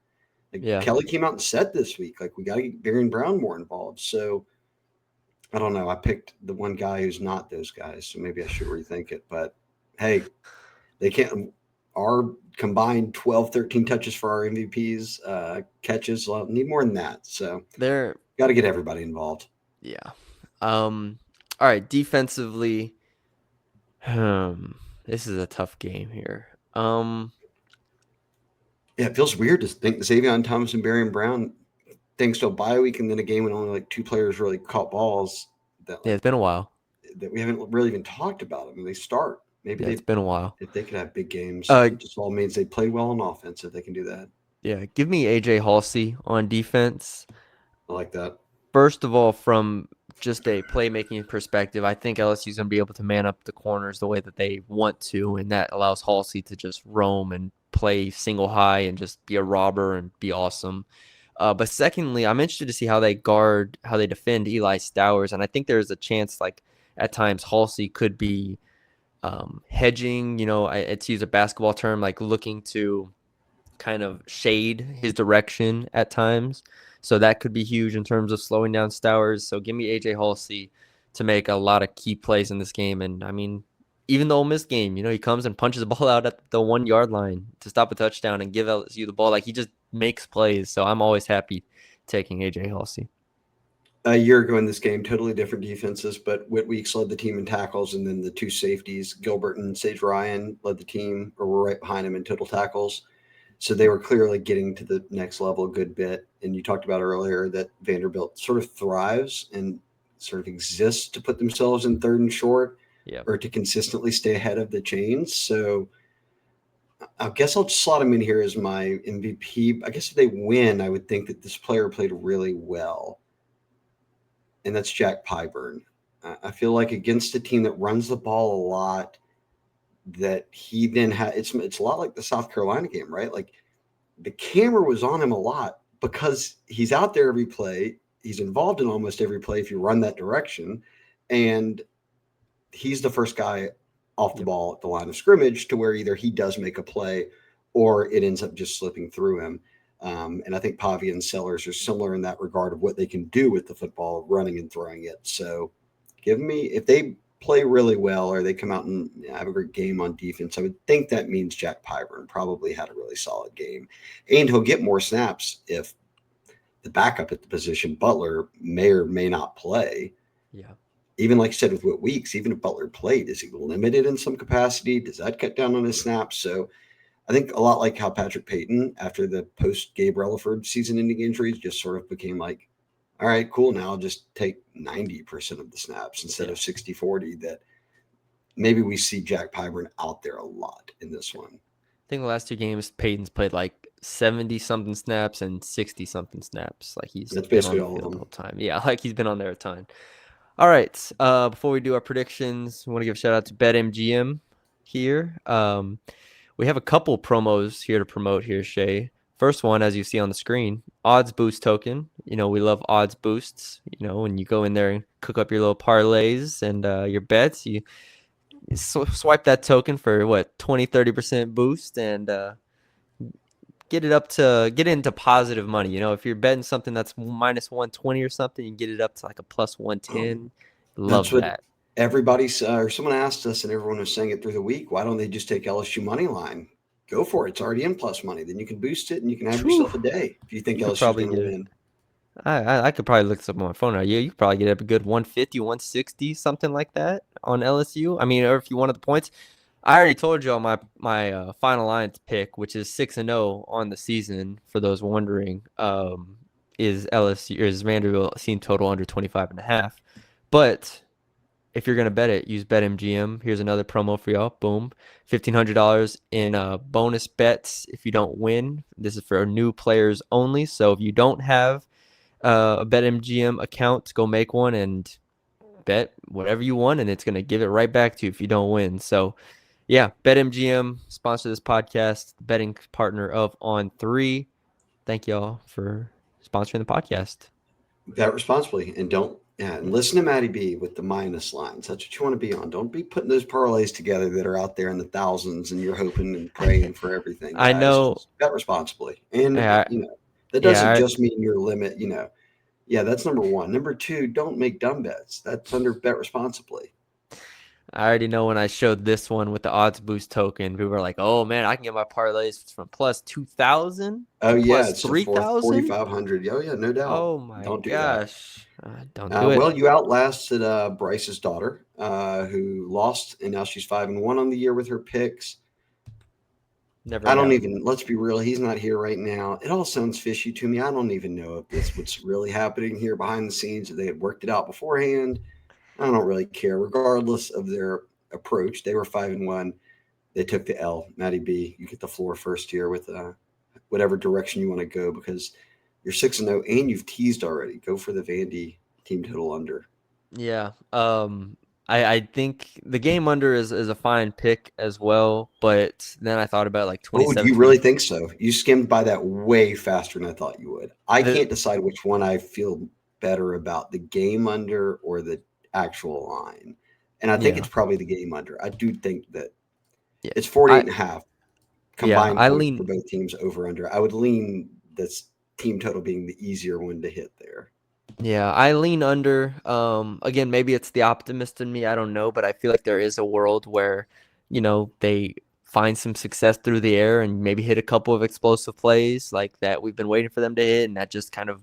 Like Yeah. Kelly came out and said this week, like we got to get Baron Brown more involved. So I don't know. I picked the one guy who's not those guys, so maybe I should rethink it. But hey, they can't. Our combined 12, 13 touches for our MVPs, catches. Well, need more than that. So They're got to get everybody involved. yeah. All right, defensively, this is a tough game here. Yeah, it feels weird to think Xavier Thomas and Baron Brown, thanks to a bye week and then a game when only like 2 players really caught balls that Yeah, like it's been a while. that we haven't really even talked about them. And they start. Maybe Yeah, it's been a while. if they could have big games, Uh, it just all means they played well on offense if they can do that. yeah, give me AJ Halsey on defense. I like that. First of all, from just a playmaking perspective, I think LSU is going to be able to man up the corners the way that they want to, and that allows Halsey to just roam and play single high and just be a robber and be awesome. But secondly, I'm interested to see how they defend Eli Stowers, and I think there's a chance, like at times, Halsey could be hedging. It's use a basketball term, like looking to kind of shade his direction at times. So that could be huge in terms of slowing down Stowers. So give me AJ Halsey to make a lot of key plays in this game. And I mean, even the Ole Miss game, he comes and punches the ball out at the 1 yard line to stop a touchdown and give LSU the ball. Like he just makes plays. So I'm always happy taking AJ Halsey. A year ago in this game, totally different defenses, but Whitweeks led the team in tackles, and then the 2 safeties, Gilbert and Sage Ryan, led the team, or were right behind him in total tackles. So they were clearly getting to the next level a good bit. And you talked about earlier that Vanderbilt sort of thrives and sort of exists to put themselves in 3rd and short, or to consistently stay ahead of the chains. So I guess I'll just slot them in here as my MVP. I guess if they win, I would think that this player played really well, and that's Jack Pyburn. I feel like against a team that runs the ball a lot, that he then had it's a lot like the South Carolina game, right? Like the camera was on him a lot because he's out there every play. He's involved in almost every play if you run that direction, and he's the first guy off the ball at the line of scrimmage to where either he does make a play or it ends up just slipping through him. And I think Pavia and Sellers are similar in that regard of what they can do with the football, running and throwing it. So give me, if they play really well or they come out and have a great game on defense, I would think that means Jack Pyburn probably had a really solid game. And he'll get more snaps if the backup at the position, Butler, may or may not play. Yeah. Even like you said with Whit Weeks, even if Butler played, is he limited in some capacity? Does that cut down on his snaps? So I think a lot like how Patrick Payton, after the post-Gabe Relaford season-ending injuries, just sort of became like, all right, cool, now I'll just take 90% of the snaps instead of 60-40, that maybe we see Jack Pyburn out there a lot in this one. I think the last 2 games, Payton's played like 70-something snaps and 60-something snaps. Like That's been basically on the all of field them. the whole time. Yeah, like he's been on there a ton. All right. Before we do our predictions, we want to give a shout out to BetMGM here. We have a couple promos here to promote here, Shea. First one, as you see on the screen, odds boost token. We love odds boosts. When you go in there and cook up your little parlays and your bets, you swipe that token for 20-30% boost and get into positive money. If you're betting something that's minus 120 or something, you can get it up to like a plus 110. Love that. someone asked us, and everyone was saying it through the week. Why don't they just take LSU money line? Go for it. It's already in plus money. Then you can boost it, and you can have Whew, yourself a day if you think you could LSU is probably going to get it. win. I could probably look this up on my phone now. Yeah, you could probably get up a good 150, 160, something like that on LSU. I mean, or if you wanted the points. I already told you on my final lines pick, which is 6-0 on the season. For those wondering, is Vanderbilt team total under 25.5. But if you're gonna bet it, use BetMGM. Here's another promo for y'all. Boom, $1,500 in bonus bets if you don't win. This is for new players only. So if you don't have a BetMGM account, go make one and bet whatever you want, and it's gonna give it right back to you if you don't win. So yeah, BetMGM sponsor this podcast, betting partner of On3. Thank y'all for sponsoring the podcast. Bet responsibly, and don't. Yeah, and listen to Matty B with the minus lines. That's what you want to be on. Don't be putting those parlays together that are out there in the thousands, and you're hoping and praying for everything, I guys. know. Just bet responsibly, and Yeah, that doesn't yeah. just mean your limit. Yeah, that's number one. Number two, don't make dumb bets. That's under bet responsibly. I already know when I showed this one with the odds boost token, people were like, "Oh man, I can get my parlays from plus 2,000 Oh to yeah, plus it's a 3,000." 4,500. Oh yeah, no doubt. Oh my Don't do that. gosh, don't do it. Well, you outlasted Bryce's daughter, who lost, and now she's 5-1 on the year with her picks. Never I in don't doubt. even. Let's be real. He's not here right now. It all sounds fishy to me. I don't even know if this what's really happening here behind the scenes. If they had worked it out beforehand, I don't really care. Regardless of their approach, they were 5-1. They took the L. Matty B, you get the floor first here with whatever direction you want to go, because you're 6-0 and you've teased already. Go for the Vandy team total under. Yeah. I think the game under is a fine pick as well, but then I thought about like Oh, do 27, you really 20. think so? You skimmed by that way faster than I thought you would. I The can't decide which one I feel better about, the game under or the actual line. And I think yeah. it's probably the game under. I do think that Yeah. it's 48 I and a half yeah, combined I points for lean both teams over under. I would lean this team total being the easier one to hit there. Yeah, I lean under. Again, maybe it's the optimist in me. I don't know, but I feel like there is a world where, they find some success through the air and maybe hit a couple of explosive plays like that we've been waiting for them to hit, and that just kind of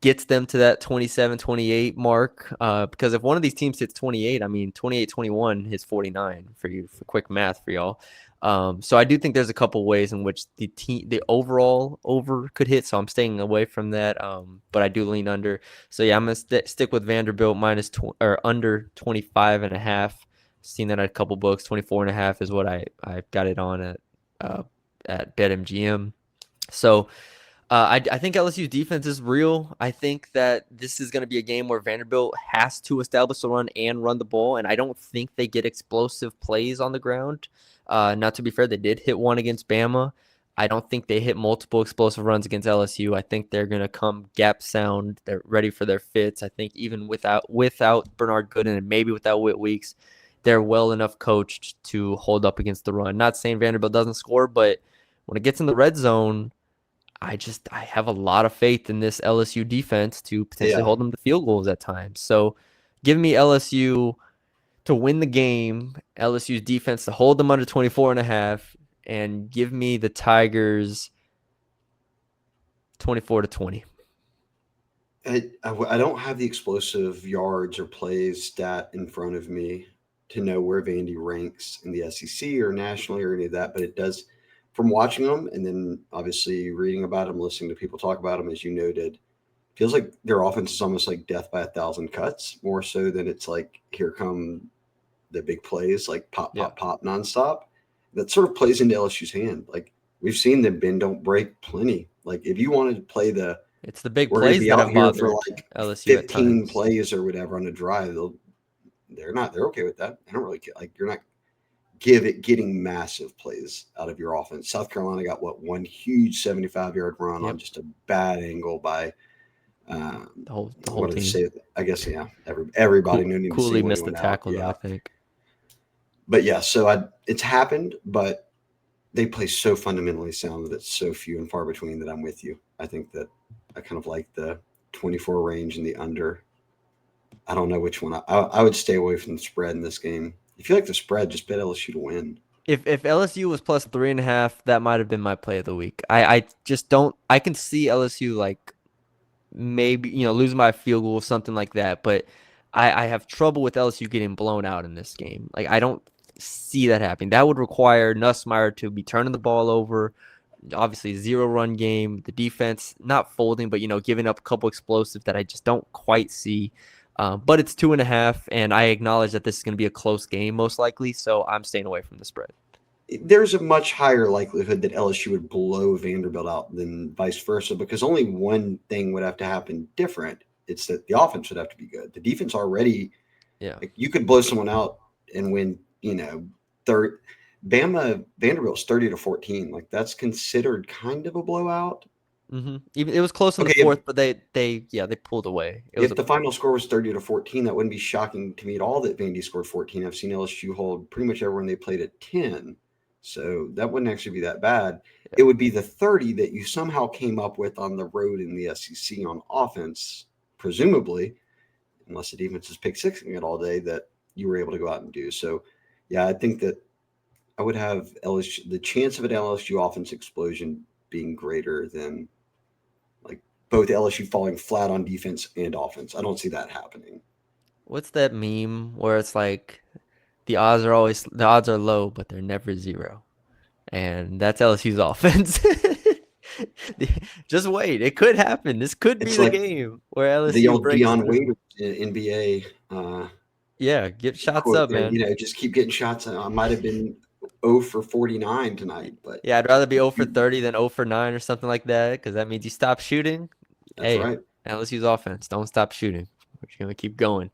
gets them to that 27, 28 mark. Because if one of these teams hits 28, I mean, 28, 21 hits 49 for you, for quick math for y'all. So I do think there's a couple ways in which the overall over could hit. So I'm staying away from that. But I do lean under. So yeah, I'm gonna stick with Vanderbilt or under 25.5. Seen that at a couple books. 24.5 is what I got it on at BetMGM. So I think LSU's defense is real. I think that this is going to be a game where Vanderbilt has to establish the run and run the ball, and I don't think they get explosive plays on the ground. Not to be fair, they did hit one against Bama. I don't think they hit multiple explosive runs against LSU. I think they're going to come gap sound. They're ready for their fits. I think even without Bernard Gooden and maybe without Whit Weeks, they're well enough coached to hold up against the run. Not saying Vanderbilt doesn't score, but when it gets in the red zone, I have a lot of faith in this LSU defense to potentially Yeah. hold them to field goals at times. So give me LSU to win the game, LSU's defense to hold them under 24.5, and give me the Tigers 24-20. I don't have the explosive yards or plays stat in front of me to know where Vandy ranks in the SEC or nationally or any of that, but it does, from watching them and then obviously reading about them, listening to people talk about them, as you noted, feels like their offense is almost like death by a thousand cuts, more so than it's like here come the big plays, like pop, Yeah. pop, pop nonstop. That sort of plays into LSU's hand. Like we've seen them bend don't break plenty. Like if you wanted to play It's the big we're going to plays be that out have here for bothered like LSU at 15 times. plays or whatever on a drive. They're okay with that. They don't really care. Like you're not getting massive plays out of your offense. South Carolina got one huge 75-yard run on Yep, just a bad angle by the whole what did they team. say? I guess yeah. Everybody, no need to Cooley single missed the anyone out. tackle though, I Yeah, think. but yeah. So it's happened, but they play so fundamentally sound that it's so few and far between that I'm with you. I think that I kind of like the 24 range and the under. I don't know which one. I would stay away from the spread in this game. If you like the spread, just bet LSU to win. If LSU was plus 3.5, that might have been my play of the week. I just don't. I can see LSU like maybe losing by a field goal or something like that, but I have trouble with LSU getting blown out in this game. Like I don't see that happening. That would require Nussmeier to be turning the ball over. Obviously, zero run game. The defense not folding, but giving up a couple explosive that I just don't quite see. But it's 2.5, and I acknowledge that this is going to be a close game most likely, so I'm staying away from the spread. There's a much higher likelihood that LSU would blow Vanderbilt out than vice versa, because only one thing would have to happen different. It's that the offense would have to be good. The defense already, Yeah. like, you could blow someone out and win, third. Vanderbilt's 30-14. Like, that's considered kind of a blowout. Even it was close in the Okay, fourth, but they pulled away. It was if the final score was 30-14, that wouldn't be shocking to me at all that Vandy scored 14. I've seen LSU hold pretty much everyone they played at 10. So that wouldn't actually be that bad. yeah. It would be the 30 that you somehow came up with on the road in the SEC on offense, presumably, unless the defense is pick sixing it all day, that you were able to go out and do. So, yeah, I think that I would have LSU, the chance of an LSU offense explosion being greater than like both LSU falling flat on defense and offense. I don't see that happening. What's that meme where it's like the odds are low, but they're never zero, and that's LSU's offense. Just wait, it could happen. This could be It's the like game where the LSU old breaks Dion through. Waiters NBA Yeah, get shots quote up, there. man. Just keep getting shots. I might have been 0 for 49 tonight, but Yeah, I'd rather be 0 for 30 than 0 for 9 or something like that because that means you stop shooting. that's Hey, right. LSU's offense, don't stop shooting. We're just gonna keep going.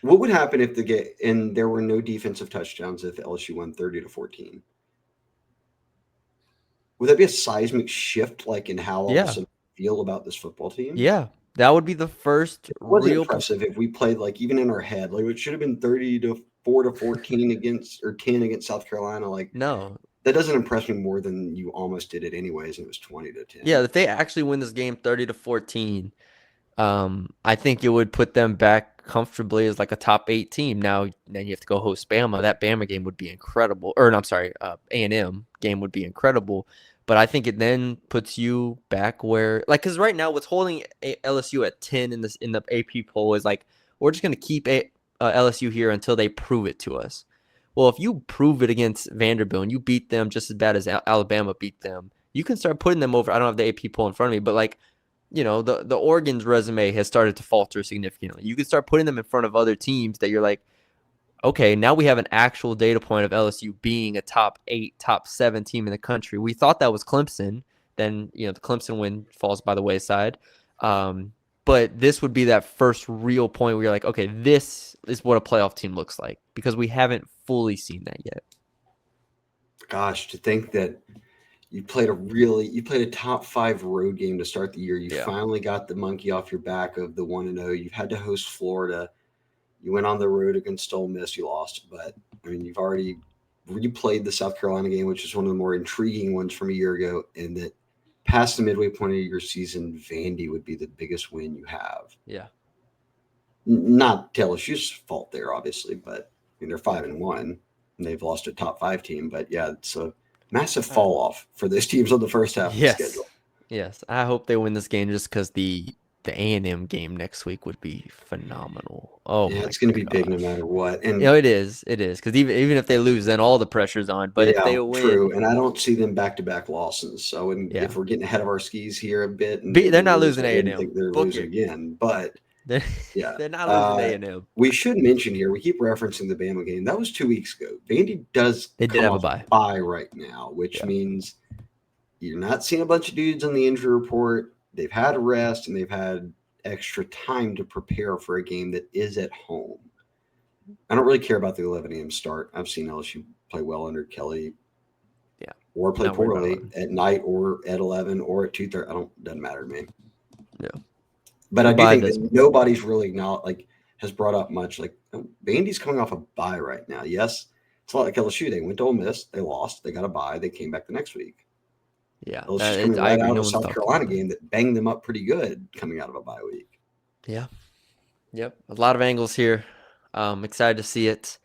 What would happen if and there were no defensive touchdowns if LSU won 30-14? Would that be a seismic shift, like in how all of a Yeah, sudden we feel about this football team? yeah, that would be the first It wasn't real. impressive if we played like even in our head, like it should have been 30-4 to 14 against or 10 against South Carolina. Like No, that doesn't impress me more than you almost did it anyways, and it was 20-10. yeah, if they actually win this game 30-14, I think it would put them back comfortably as like a top 8 team. Now, then you have to go host Bama. That Bama game would be incredible. Or, no, I'm sorry, A&M game would be incredible. But I think it then puts you back where, like, because right now what's holding LSU at 10 in the AP poll is like we're just gonna keep LSU here until they prove it to us. Well, if you prove it against Vanderbilt and you beat them just as bad as Alabama beat them, you can start putting them over. I don't have the AP poll in front of me, but like the Oregon's resume has started to falter significantly. You can start putting them in front of other teams that you're like, okay, now we have an actual data point of LSU being a top 8, top 7 team in the country. We thought that was Clemson. Then, the Clemson win falls by the wayside. But this would be that first real point where you're like, okay, this is what a playoff team looks like because we haven't fully seen that yet. Gosh, to think that you played a top 5 road game to start the year. You Yeah. finally got the monkey off your back of the 1-0. You've had to host Florida. You went on the road against Ole Miss. You lost, but I mean, you've already replayed the South Carolina game, which is one of the more intriguing ones from a year ago. And that past the midway point of your season, Vandy would be the biggest win you have. Yeah. Not LSU's fault there, obviously, but I mean, they're 5-1 and they've lost a top 5 team. But yeah, it's a massive fall off for those teams on the first half of the schedule. Yes. I hope they win this game just because the A&M game next week would be phenomenal. Oh Yeah, my it's going to be big no gosh. matter what. And It is. It is because even if they lose, then all the pressure's on. But if yeah, they true. win, And I don't see them back-to-back losses. So yeah, if we're getting ahead of our skis here a bit and they they're not lose, losing I wouldn't A&M. think they're Book losing it. again. But They're, yeah, they're not losing A&M. we should mention here, we keep referencing the Bama game. That was 2 weeks ago. Vandy does They did come have a off bye. bye right now, which Yeah. means you're not seeing a bunch of dudes on the injury report. They've had a rest and they've had extra time to prepare for a game that is at home. I don't really care about the 11 a.m. start. I've seen LSU play well under Kelly. Yeah. Or play Not worried about poorly 11. at night or at 11 or at 2:30. Doesn't matter to me. Yeah. But I The do bye think does that matter. nobody's really has brought up much. Like Vandy's coming off a bye right now. Yes, it's a lot like LSU. They went to Ole Miss, they lost, they got a bye, they came back the next week. Yeah. LSU's coming I right agree. out No of one's South talked about Carolina that. game that banged them up pretty good coming out of a bye week. Yeah. Yep, a lot of angles here. Excited to see it.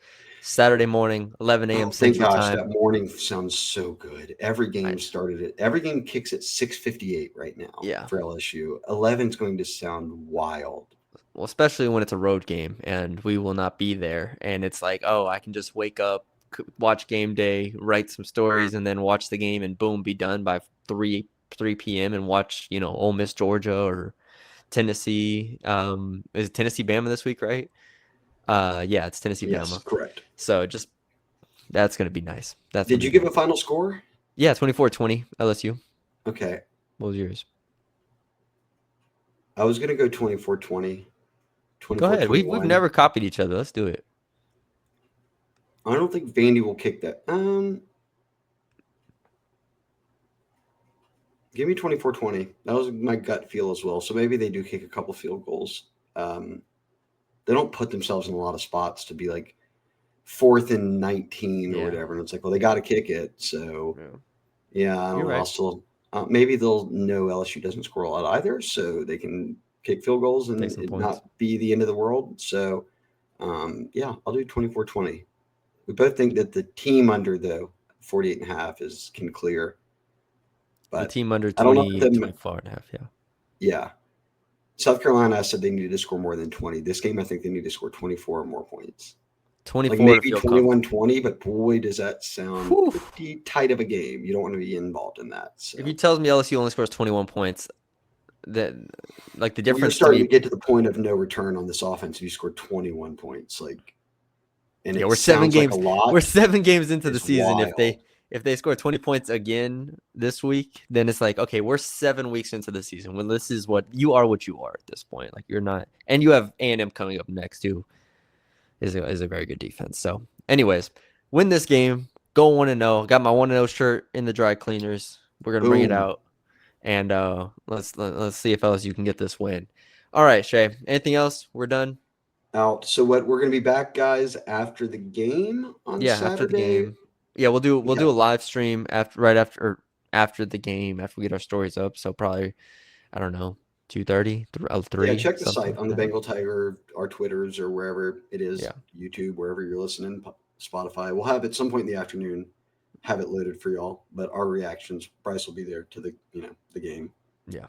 Saturday morning, 11 a.m. Oh, thank Central gosh, that Time. morning sounds so good. Every game Nice. started at every game kicks at 6:58 right now Yeah. for LSU. 11 is going to sound wild. Well, especially when it's a road game and we will not be there. And it's like, oh, I can just wake up, watch game day, write some stories, and then watch the game and boom, be done by 3 p.m. and watch, Ole Miss, Georgia or Tennessee. Is it Tennessee Bama this week, right? Yeah, it's Tennessee Yes, Bama. correct. So just that's gonna be nice. That's gonna Did be you give very a final score? yeah, 24-20 LSU. Okay. What was yours? I was going to go 24-20, Go ahead. We've 24-21. never copied each other. Let's do it. I don't think Vandy will kick that. Give me 24-20. That was my gut feel as well. So maybe they do kick a couple field goals. They don't put themselves in a lot of spots to be like 4th and 19 or Yeah. whatever. And it's like, well, they got to kick it. So Yeah. yeah, I don't You're know. I'll right. still maybe they'll know LSU doesn't score a lot either, so they can kick field goals Take and some it points. not be the end of the world. So yeah, I'll do 24-20. We both think that the team under the 48.5 is can clear, The but team under I don't know if 20, them. 24.5. Yeah. Yeah, South Carolina, I said they needed to score more than 20. This game, I think they need to score 24 or more points. Like 24 to maybe feel comfortable. 21-20, but boy, does that sound Whew. pretty tight of a game. You don't want to be involved in that. If you So tells me LSU only scores 21 points, that like the you're difference to starting to me, get to the point of no return on this offense. If you score 21 points, and yeah, it sounds like a we're lot, 7 games into the it's season. If wild. they score 20 points again this week, then it's like, okay, we're 7 weeks into the season. When this is what you are at this point. Like you're not, and you have A&M coming up next too. Is a very good defense. So, anyways, win this game. Go 1-0. Got my 1-0 shirt in the dry cleaners. We're gonna bring it Boom. out, and let's see if LSU can get this win. All right, Shay. Anything else? We're done. Out. So what we're going to be back, guys, after the game on Yeah, after the Saturday. game. Yeah, we'll Yeah. do a live stream after the game after we get our stories up. So probably I don't know 2:30, Yeah, 3, check the something site like on the that. Bengal Tiger, our Twitters, or wherever it is, Yeah, YouTube, wherever you're listening, Spotify. We'll have it some point in the afternoon, have it loaded for y'all. But our reactions, Bryce will be there to the game. yeah.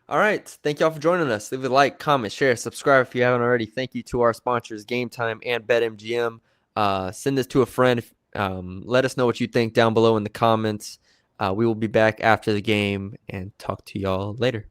All right. Thank y'all for joining us. Leave a like, comment, share, subscribe if you haven't already. Thank you to our sponsors, Game Time and BetMGM. Send this to a friend. Let us know what you think down below in the comments. We will be back after the game and talk to y'all later.